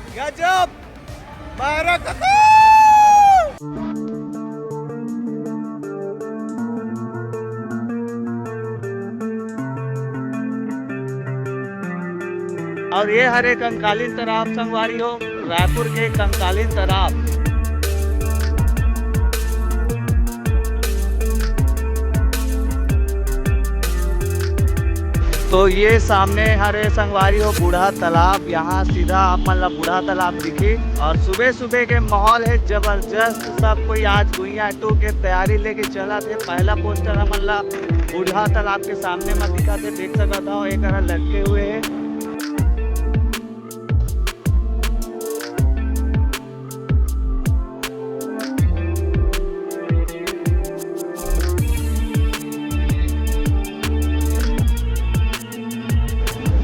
गजब मारा काका। और ये हरे कंकालीन तालाब संगवारी हो, रायपुर के कंकालीन तालाब। तो ये सामने हरे संगवारी हो बूढ़ा तालाब, यहाँ सीधा आप मतलब बूढ़ा तालाब दिखी। और सुबह सुबह के माहौल है जबरदस्त। सब कोई आज गुइया टू के तैयारी लेके चला थे। पहला पोस्टर मतलब बूढ़ा तालाब के सामने में दिखा थे, देख सकता था एक लटके हुए है।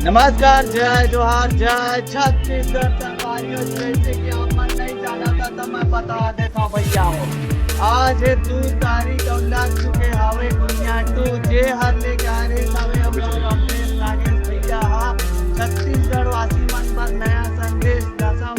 नमस्कार, जय जोहार, जय छत्तीसगढ़ संगवारियों। जैसे कि आप मन नहीं जाना था तो मैं बता देता हूँ भैया हो। आज है 2 तारीख और लग चुके हवे गुइया टू। जे हर ले जा रहे हवे हम लोग अपने नागेश भैया। हाँ, छत्तीसगढ़ वासी मन पर नया संदेश दसम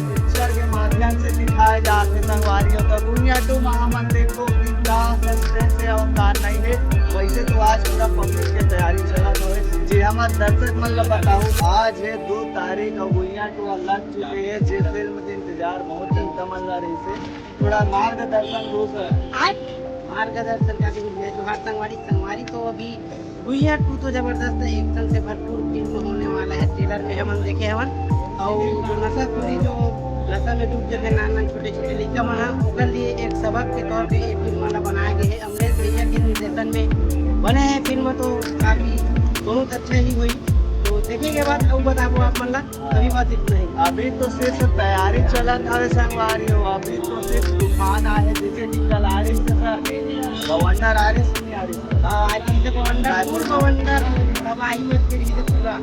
पिक्चर के माध्यम से दिखाए जाते संगवारियों। तो गुइया टू महामन देखो से अवतार नहीं है। वैसे तो आज पूरा पब्लिक की तैयारी चला है। जी हमारे दर्शक मतलब बताऊँ, आज है 2 तारीख और गुइया टू लग चुके हैं। जे फिल्म के इंतजार बहुत जनता मन रही से थोड़ा मार्गदर्शन रूप मार्गदर्शन का जोहार संगवारी। तो अभी गुइया टू तो जबरदस्त एक्शन से भरपूर फिल्म होने वाला है। ट्रेलर में हम देखे हवन और जो नशाखोरी जो नशा में डूब जाते नाना छोटे छोटे लड़का मना ओकर लिए एक सबक के तौर पे ये फिल्म वाला बनाया गया है। अमरेश भैया के निर्देशन में बने हैं फिल्म, तो काफी बहुत अच्छा ही हुई। तो देखने के बाद अब बताओ आप मतलब अभी बात इतना ही। अभी तो सिर्फ तैयारी चला था संगवारी हो। अभी तो सिर्फ तूफान आए जैसे निकल आ रही गवर्नर आ रही तबाही मच गई है पूरा।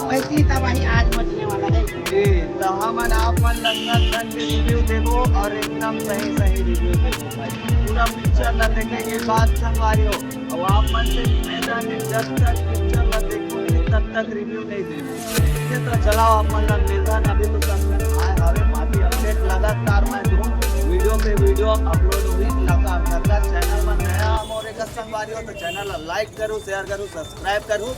वैसी तबाही आज मचने वाला है। जी तो हम आप मन लगना रिव्यू देखो और एकदम सही सही रिव्यू देखो भाई। पूरा पिक्चर न देखने के बाद संगवारी हो और आप मन से जब तक पिक्चर न देखो तब तक रिव्यू नहीं देखो। तो चलाओ आप मतलब निर्धन अभी तो हवे माफी अपडेट लगातार मैं दूँ। वीडियो पे वीडियो अपलोड हुई लगातार। चैनल में नया मोरे का संगवारी हो तो चैनल लाइक करूँ, शेयर करूँ, सब्सक्राइब करूँ।